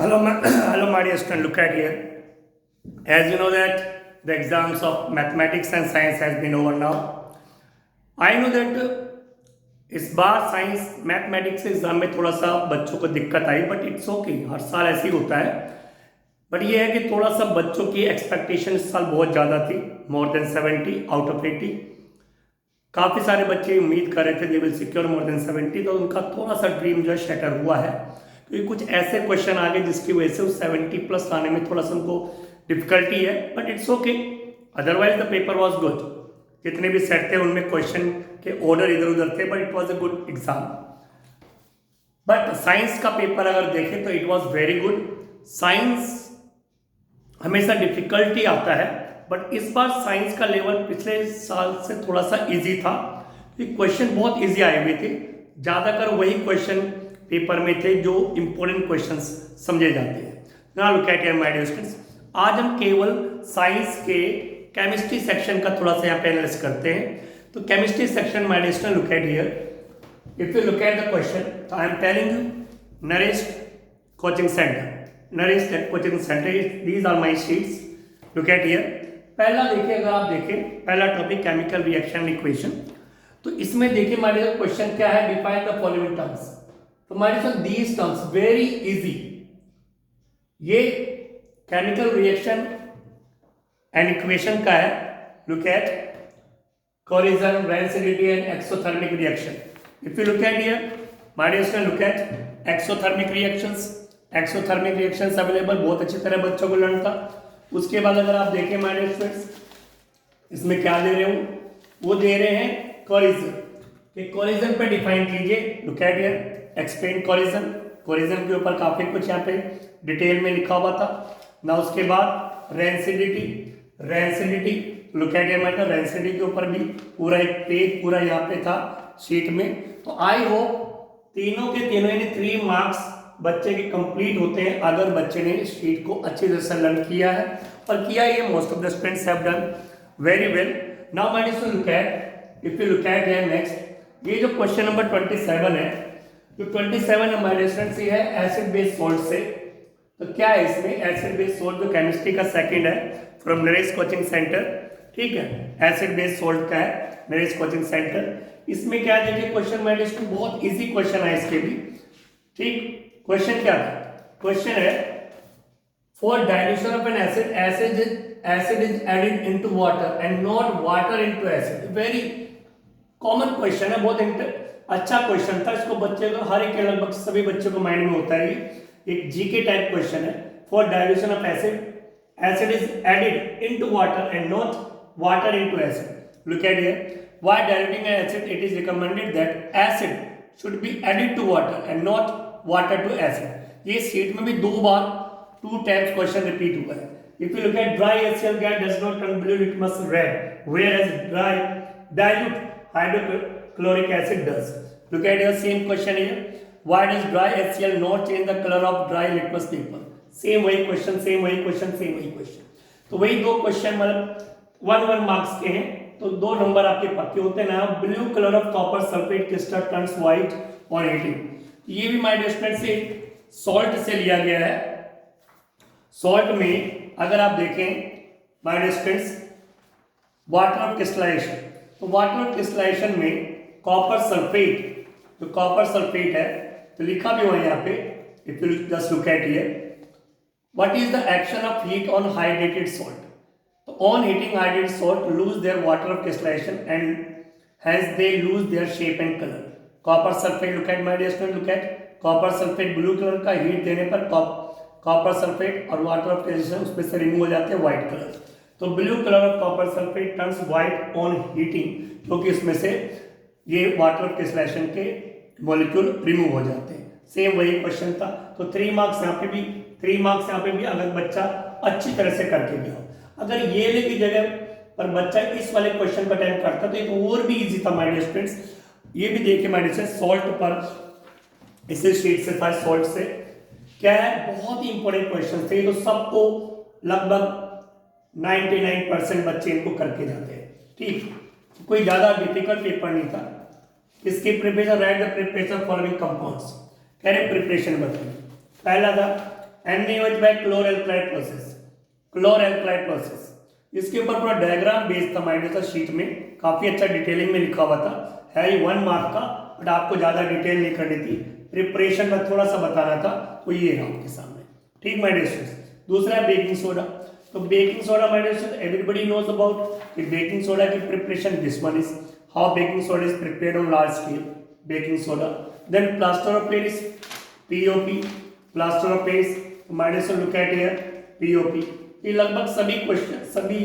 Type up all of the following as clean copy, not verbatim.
Hello, my dear student. Look at here. As you know that the exams of mathematics and science has been over now. I know that इस बार science mathematics exam में थोड़ा सा बच्चों को दिक्कत आई, but it's okay, हर साल ऐसे ही होता है। बट ये है कि थोड़ा सा बच्चों की एक्सपेक्टेशन इस साल बहुत ज़्यादा थी, मोर देन 70 आउट ऑफ 80। काफ़ी सारे बच्चे उम्मीद कर रहे थे they will secure more than 70, तो उनका थोड़ा सा ड्रीम जो है शैटर हुआ है, क्योंकि कुछ ऐसे क्वेश्चन आ गए जिसकी वजह से उस 70 प्लस लाने में थोड़ा सा उनको डिफिकल्टी है। But it's okay, otherwise the paper was good. जितने भी सेट थे उनमें क्वेश्चन के ऑर्डर इधर उधर थे, but it was a good exam. But science का पेपर अगर देखें तो it was very good. Science हमेशा डिफिकल्टी आता है, बट इस बार साइंस का लेवल पिछले साल से थोड़ा सा इजी था, क्योंकि क्वेश्चन बहुत इजी आए हुए थे। ज़्यादातर वही क्वेश्चन पेपर में थे जो इंपॉर्टेंट क्वेश्चंस समझे जाते हैं। Now look at your my dear students, आज हम केवल साइंस के केमिस्ट्री सेक्शन का थोड़ा सा यहाँ पे एनालिसिस करते हैं। तो chemistry section my dear student, look at here, if you look at the question, तो I am telling you Naresh coaching centre, Naresh coaching centre, these are my sheets. Look at here, पहला देखिए, अगर आप देखें पहला टॉपिक केमिकल रिएक्शन इक्वेशन, तो इसमें देखिए हमारे क्वेश्चन क्या है, डिफाइन द फॉलोइंग टर्म्स। तो हमारे साथ दीज टर्म्स वेरी इजी, ये केमिकल रिएक्शन एंड इक्वेशन का है। Look at corrosion, rancidity and exothermic reaction. If you look at here my dear student, look at exothermic reactions. Exothermic reactions available, बहुत अच्छी तरह बच्चों को लर्न था। उसके बाद अगर आप देखें माय डियर स्टूडेंट्स, इसमें क्या दे रहे हो, वो दे रहे हैं कोरिजन, कि कोरिजन पे डिफाइन कीजिए। Look at here, explain corrosion. Corrosion के ऊपर काफी कुछ यहाँ पे डिटेल में लिखा हुआ था ना। उसके बाद rancidity, rancidity look at here मतलब रेंसिडिटी के ऊपर भी पूरा एक पेज पूरा यहाँ पे था शीट में। तो आई होप तीनों के तीनों यानी 3 मार्क्स बच्चे के कंप्लीट होते हैं अगर बच्चे ने शीट को अच्छी तरह से लर्न किया है, और किया ये most of the students have done very well. Now my dear look at, if you look at here next, ये जो क्वेश्चन नंबर 27 है, जो 27 हमारे डियर स्टूडेंट्स ये है एसिड बेस सॉल्ट से। तो क्या है इसमें, एसिड बेस सॉल्ट जो केमिस्ट्री का सेकंड है फ्रॉम नरेश कोचिंग सेंटर, ठीक है, एसिड बेस सॉल्ट का है नरेश कोचिंग सेंटर। इसमें क्या देखिए क्वेश्चन मेरे स्टूडेंट बहुत इजी क्वेश्चन है इसके भी, ठीक। क्वेश्चन क्या था, क्वेश्चन है for dilution of an acid, acid is added into water and not water into acid. Very common question है, बहुत अच्छा क्वेश्चन था। इसको बच्चे को हर एक लगभग सभी बच्चों को माइंड में होता है, ये एक जीके टाइप क्वेश्चन है। For dilution of acid, acid is added into water and not water into acid. Look at here, why diluting an acid it is recommended that acid should be added to water and not water to acid. ये sheet में भी 2 बार 2 times question repeat हुआ है। If you look eight dry HCl gas does not turn blue, it must red, whereas dry dilute hydrochloric acid does. Look at your same question here, why does dry HCl not change the color of dry litmus paper? Same वही question, same वही question, same वही question. तो वही 2 question मतलब 1 marks के हैं, तो 2 number आपके पक्के होते हैं ना। Blue colour of copper sulphate crystal turns white on heating, ये भी माय डियर स्टूडेंट से सॉल्ट से लिया गया है। सॉल्ट में अगर आप देखें my dear students water of crystallisation, तो वाटर ऑफ क्रिस्टलाइजेशन में कॉपर सल्फेट, जो कॉपर सल्फेट है तो लिखा भी हुआ है यहाँ पे, if you just look at here, what is the action of heat on hydrated salt. तो on heating hydrated salt lose their water of crystallisation and hence they lose their shape and colour. Copper sulphate, look at my dear student, look at copper sulphate blue colour का, heat देने पर copper sulphate और water of crystallisation उसमें से remove हो जाते हैं white colour. तो blue colour of copper sulphate turns white on heating, क्योंकि इसमें से ये वाटर ऑफ क्रिस्टलाइजेशन के मॉलिक्यूल रिमूव हो जाते हैं। सेम वही क्वेश्चन था, तो 3 मार्क्स यहाँ पे भी, 3 मार्क्स यहाँ पे भी अगर बच्चा अच्छी तरह से करके गया। अगर ये ले की जगह पर बच्चा इस वाले क्वेश्चन का अटेम्प्ट करता तो ये तो और भी इजी था माय डियर स्टूडेंट्स। ये भी देखिए माय डियर सॉल्ट पर, इसे शीट से था, सॉल्ट से क्या है, बहुत ही इंपॉर्टेंट क्वेश्चन थे, तो सबको लगभग 99% बच्चे इनको करके जाते हैं, ठीक। कोई ज्यादा डिफिकल्ट पेपर नहीं था। इसकी preparation, right the preparation following compounds, कह रहे प्रिपरेशन बताइए। पहला था NaOH बाय क्लोरएल्कलाइड प्रोसेस, क्लोरएल्कलाइड प्रोसेस। इसके ऊपर पूरा डायग्राम बेस्ड था माइंड था शीट में, काफी अच्छा डिटेलिंग में लिखा हुआ था। है ये 1 मार्क का, बट आपको ज्यादा डिटेल नहीं करनी थी, प्रिपरेशन में थोड़ा सा बताना था, तो ये रहा आपके सामने। ठीक माय डियर स्टूडेंट्स। दूसरा है बेकिंग सोडा। तो baking soda my dear students everybody knows about कि बेकिंग सोडा की preparation, this one is how baking soda is prepared on large scale, baking soda. Then plaster of Paris, POP, plaster of Paris, my dear students look at here, POP. ये लगभग सभी question, सभी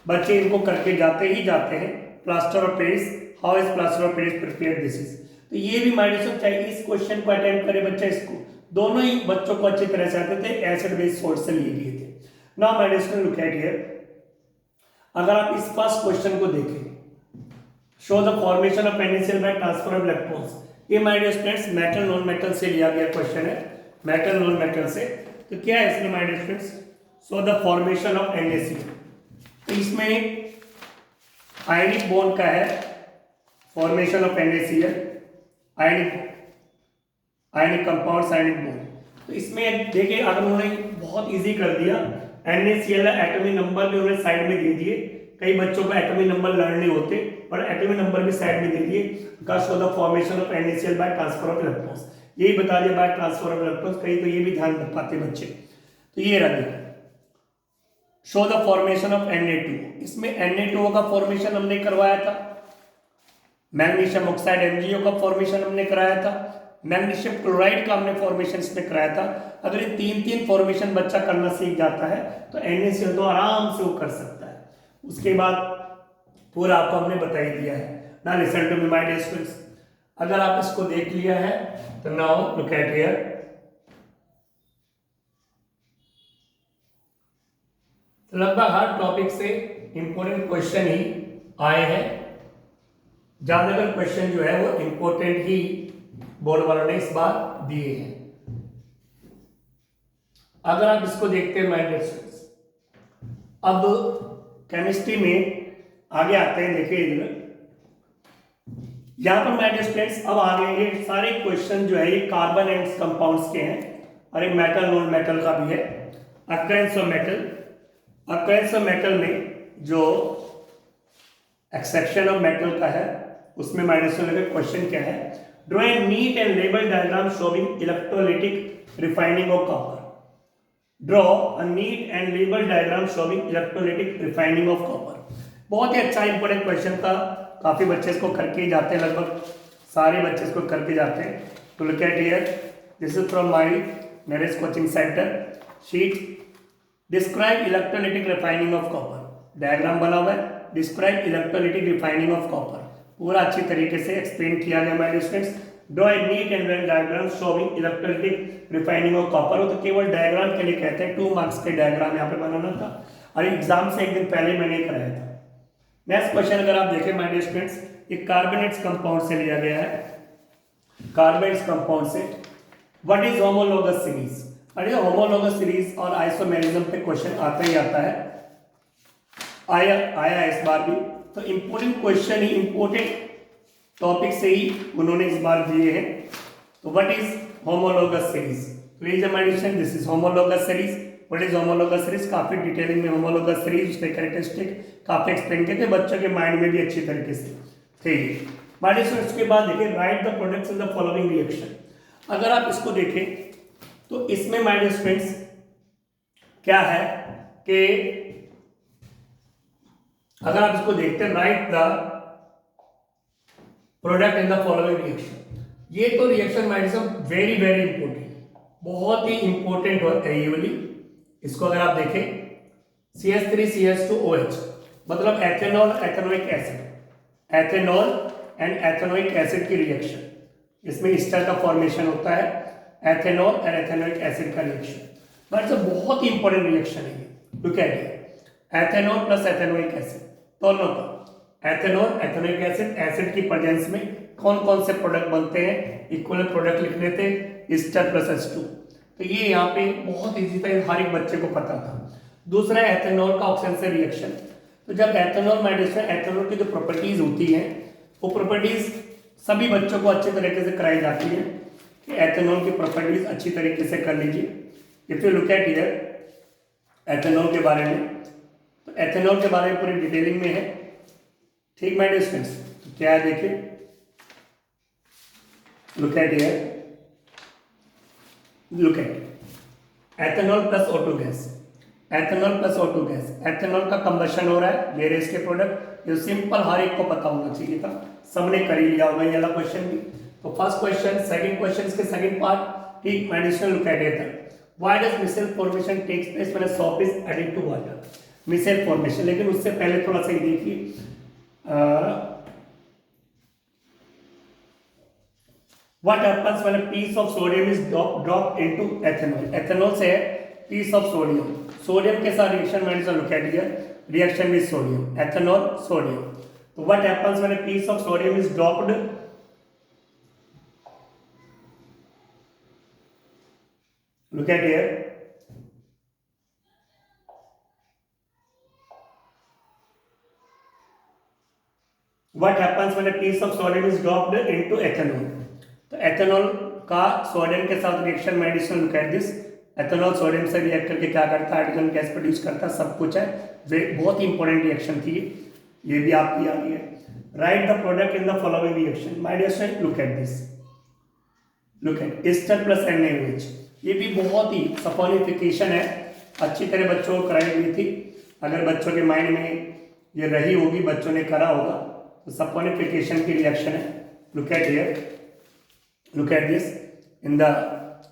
बच्चे इनको करके जाते ही जाते हैं। Plaster of Paris, how is plaster of Paris prepared, this is. तो ये भी माइंड से चाहे इस क्वेश्चन को अटेम्प्ट करे बच्चा, इसको दोनों ही बच्चों को अच्छी तरह से आते थे, एसिड बेस सोर्स से लिए गए थे। Now my dear student look at here, अगर आप इस फर्स्ट क्वेश्चन को देखें, show the formation of NaCl by transfer of electrons, ये my dear students metal non metal से लिया गया क्वेश्चन है, मेटल नॉन मेटल से। तो क्या है इसमें my dear students, show the formation of NaCl। तो इसमें आयनिक बॉन्ड का है, formation of NaCl, ionic compounds, ionic bond. तो इसमें देखिए अगर उन्होंने बहुत इजी कर दिया, NaCl एटॉमिक नंबर भी उन्होंने साइड में दे दिए, कई बच्चों को एटॉमिक नंबर लर्न नहीं होते, पर एटॉमिक नंबर भी साइड में दे दिए, का show the formation of NaCl by transfer of electrons, यही बता दिया बाय ट्रांसफर ऑफ इलेक्ट्रॉन्स, कहीं तो ये भी ध्यान रख पाते बच्चे। तो ये रहा देखिए, show the formation of Na2, इसमें Na2 का फॉर्मेशन हमने करवाया था, मैग्नीशियम ऑक्साइड MgO का फॉर्मेशन हमने कराया था, मैग्नीशियम क्लोराइड का हमने फॉर्मेशन इसमें कराया था। अगर ये 3 फॉर्मेशन बच्चा करना सीख जाता है तो NaCl तो आराम से वो कर सकता है। उसके बाद पूरा आपको हमने बता ही दिया है। ना listen to me my dear students, अगर आप इसको देख लिया है तो नाउ लुक एट हियर, लगभग हर टॉपिक से इंपॉर्टेंट क्वेश्चन ही आए हैं, ज्यादातर क्वेश्चन जो है वो इंपॉर्टेंट ही बोर्ड वालों ने इस बार दिए हैं। अगर आप इसको देखते हैं माय डियर स्टूडेंट्स, अब केमिस्ट्री में आगे आते हैं, देखिए इधर यहां पर माय डियर स्टूडेंट्स अब आ गए ये सारे क्वेश्चन जो है ये कार्बन एंड कंपाउंड्स के हैं, और एक मेटल नॉन मेटल का भी है। Occurrence of metal, occurrence of metal में जो एक्सेप्शन ऑफ मेटल का है उसमें माइनस क्वेश्चन क्या है, draw a neat and label diagram showing electrolytic refining of copper, draw a neat and label diagram showing electrolytic refining of copper. बहुत ही अच्छा important question था, काफी बच्चे इसको करके ही जाते हैं, लगभग सारे बच्चे इसको करके जाते हैं। तो look at here, this is from my Naresh coaching centre sheet, describe electrolytic refining of copper, diagram बना हुआ है, describe electrolytic refining of copper, पूरा अच्छी तरीके से एक्सप्लेन किया गया my students. Draw a neat and well diagram showing electrolytic refining of copper. वो तो केवल डायग्राम के लिए कहते हैं, 2 मार्क्स के डायग्राम यहाँ पे बनाना था, और एग्जाम से एक दिन पहले मैंने कराया था। नेक्स्ट क्वेश्चन अगर आप देखें माय डियर स्टूडेंट्स, ये कार्बोनेट्स कंपाउंड से लिया गया है, कार्बोनेट्स कंपाउंड से। व्हाट इज होमोलोगस सीरीज, अरे होमोलोगस सीरीज और आइसोमेरिज्म पे क्वेश्चन आता ही आता है, आया इस बार भी। तो इंपॉर्टेंट क्वेश्चन ही इंपॉर्टेंट टॉपिक से ही उन्होंने इस बार दिए हैं। तो what is homologous series, please imagine this is homologous series. What is homologous series, काफी डिटेलिंग में होमोलोगस सीरीज उसके कैरेक्टरिस्टिक काफी एक्सप्लेन किए थे, बच्चों के माइंड में भी अच्छी तरीके से ठीक है। माइंड से उसके बाद देखिए, right the products in the following reaction. अगर आप इसको देखें तो इसमें माइंड स्टूडेंट्स क्या है कि अगर आप इसको देखते हैं, right the product in the following reaction, ये तो रिएक्शन माइंड से वेरी वेरी इंपॉर्टेंट, बहुत ही इंपॉर्टेंट है ये वाली। इसको अगर आप देखें CH3CH2OH मतलब ethanol ethanoic acid, ethanol and ethanoic acid की रिएक्शन, इसमें ईस्टर का फॉर्मेशन होता है, एथेनॉल और एथेनोइक एसिड का रिएक्शन, बट बहुत ही इंपॉर्टेंट रिएक्शन है ये। Look at it, ethanol plus ethanoic acid, दोनों का एथेनॉल एथेनोइक एसिड, एसिड की प्रेजेंस में कौन कौन से प्रोडक्ट बनते हैं, इक्वल प्रोडक्ट लिख लेते हैं, ईस्टर प्लस H2। तो ये यहाँ पे बहुत इजी था, हर एक बच्चे को पता था। दूसरा एथेनॉल का ऑक्सीजन से रिएक्शन, तो जब एथेनॉल मेडिसिन, एथेनॉल की जो प्रॉपर्टीज होती हैं वो प्रॉपर्टीज सभी बच्चों को अच्छे तरीके से कराई जाती है कि एथेनॉल की प्रॉपर्टीज अच्छी तरीके से कर लीजिए। If you look at here ethanol के बारे में, तो एथेनॉल के बारे में पूरी डिटेलिंग में है, ठीक माय डियर स्टूडेंट्स। तो क्या है देखिए, look at here, look at ethanol plus O2 gas, ethanol plus O2 gas, ethanol का कंबशन हो रहा है, ये इसके प्रोडक्ट, ये सिंपल हर एक को पता होना चाहिए था, सबने कर ही लिया होगा ये वाला क्वेश्चन भी। तो फर्स्ट क्वेश्चन, सेकंड क्वेश्चन के सेकंड पार्ट, ठीक additional look at it, why does micelle formation takes place when a soap is added to water, micelle formation. लेकिन उससे पहले थोड़ा सा देखिए, what happens when a piece of sodium is dropped into ethanol, ethanol से है piece of sodium, sodium के साथ reaction में is look at here, reaction with sodium, ethanol sodium, so what happens when a piece of sodium is dropped, look at here, what happens when a piece of sodium is dropped into ethanol, तो ethanol का sodium के साथ reaction में additional look at this, ethanol sodium से react करके क्या करता है, हाइड्रोजन गैस प्रोड्यूस करता है, सब कुछ है, वे बहुत ही इंपॉर्टेंट रिएक्शन थी ये भी आपकी आ रही है। Write the product in the following reaction, my dear student look at this, look at ester plus NaOH, ये भी बहुत ही सपोनिफिकेशन है, अच्छी तरह बच्चों को कराई हुई थी, अगर बच्चों के माइंड में ये रही होगी, बच्चों ने करा होगा, तो सपोनिफिकेशन की रिएक्शन है। Look at here, look at this in the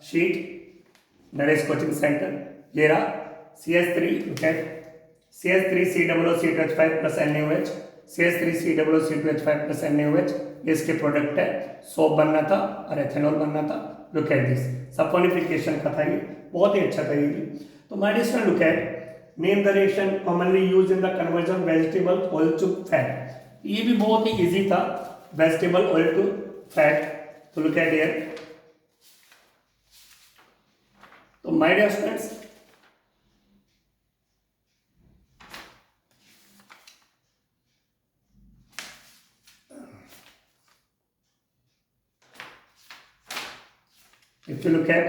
sheet, that is coaching center, ये रहा CH3, look at CH3COO2H5 plus NaOH, CH3COO2H5 plus NaOH, ये इसके प्रोडक्ट है, सोप बनना था और एथेनॉल बनना था। लुक एट दिस, सपोनिफिकेशन का था ये, बहुत ही अच्छा था ये भी। तो my dear student look at name the reaction commonly used in the conversion vegetable oil to fat, ये भी बहुत ही इजी था, वेजिटेबल ऑयल टू फैट। तो लुक एट हियर, तो my dear students if you look at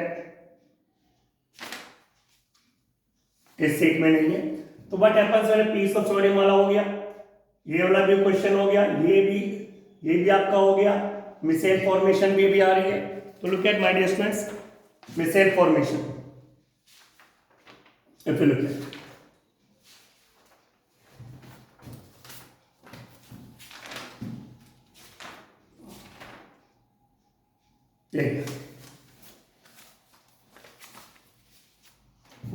इस sheet में नहीं है, तो what happens when a piece of sodium वाला हो गया, ये वाला भी क्वेश्चन हो गया, ये भी आपका हो गया, मिसेल फॉर्मेशन भी आ रही है। तो look at my dear students, micelle formation, if you look at,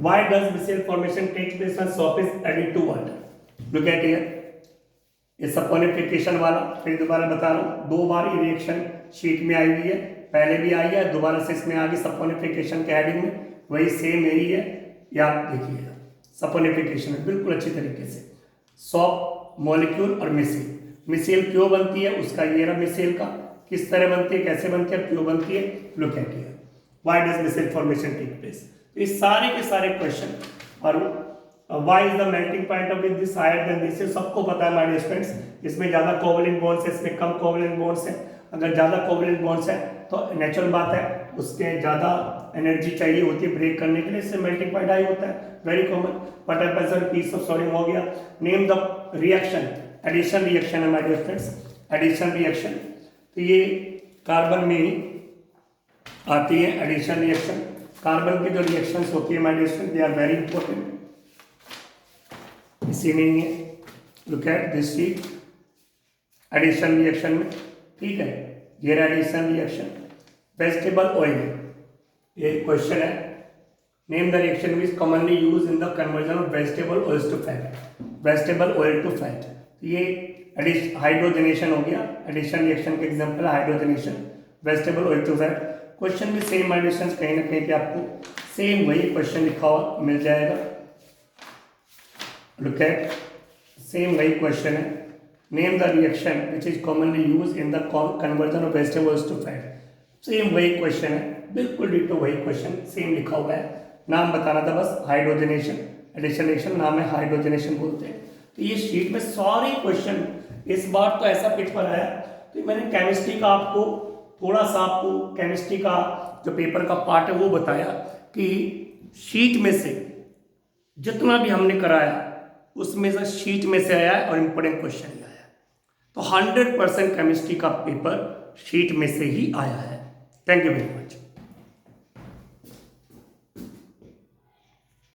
why does micelle formation takes place when soap is added to water, look at here, ये सपोनिफिकेशन वाला फिर दोबारा बता रहा हूँ, दो बार ये रिएक्शन शीट में आई हुई है, पहले भी आई है, दोबारा से इसमें आ गई सपोनिफिकेशन के हेडिंग में, वही सेम यही है, ये आप देखिएगा सपोनिफिकेशन बिल्कुल अच्छी तरीके से। सॉप मॉलिक्यूल और मिसेल, मिसेल क्यों बनती है उसका ये रहा, मिसेल का किस तरह बनती है, कैसे बनती है, क्यों बनती है, look at here, why does micelle formation take place, ये सारे के सारे क्वेश्चन। और why is the melting point of this higher than this, सबको पता है माय डियर स्टूडेंट्स, इसमें ज़्यादा कोवलेंट बॉन्ड्स है, इसमें कम कोवलेंट बॉन्ड्स है, अगर ज़्यादा कोवलेंट बॉन्ड्स है तो नेचुरल बात है उसके ज़्यादा एनर्जी चाहिए होती है ब्रेक करने के लिए, इससे मेल्टिंग पॉइंट हाई होता है, very common. What happens when piece of sodium हो गया, name the reaction, addition reaction है my dear friends, addition reaction, तो ये कार्बन में ही आती है एडिशन रिएक्शन, कार्बन की जो रिएक्शंस होती है my dear friends they are very important, इसी में ही है, look at this sheet, addition reaction में, ठीक है, ये एडिशन रिएक्शन, वेजिटेबल ऑयल, ये क्वेश्चन है, name the reaction which commonly use in the conversion of vegetable oils to fat, vegetable oil to fat, ये हाइड्रोजनेशन हो गया, एडिशन रिएक्शन के example hydrogenation, vegetable oil to fat. Question भी same addition, कहीं ना कहीं पे आपको सेम वही क्वेश्चन लिखा हुआ मिल जाएगा, लुक एट सेम वही क्वेश्चन है, name the reaction which is commonly use in the conversion of vegetables to fat, same वही क्वेश्चन है, बिल्कुल डिटो वही क्वेश्चन सेम लिखा हुआ है, नाम बताना था बस, हाइड्रोजनेशन, एडिशन रिएक्शन नाम है, हाइड्रोजनेशन बोलते हैं। तो ये शीट में सारे क्वेश्चन, इस बार तो ऐसा पेपर आया, तो मैंने केमिस्ट्री का आपको थोड़ा सा, आपको केमिस्ट्री का जो पेपर का पार्ट है वो बताया कि शीट में से जितना भी हमने कराया उसमें से शीट में से आया है और इम्पोर्टेंट क्वेश्चन ही आया है। तो 100% केमिस्ट्री का पेपर शीट में से ही आया है। Thank you very much.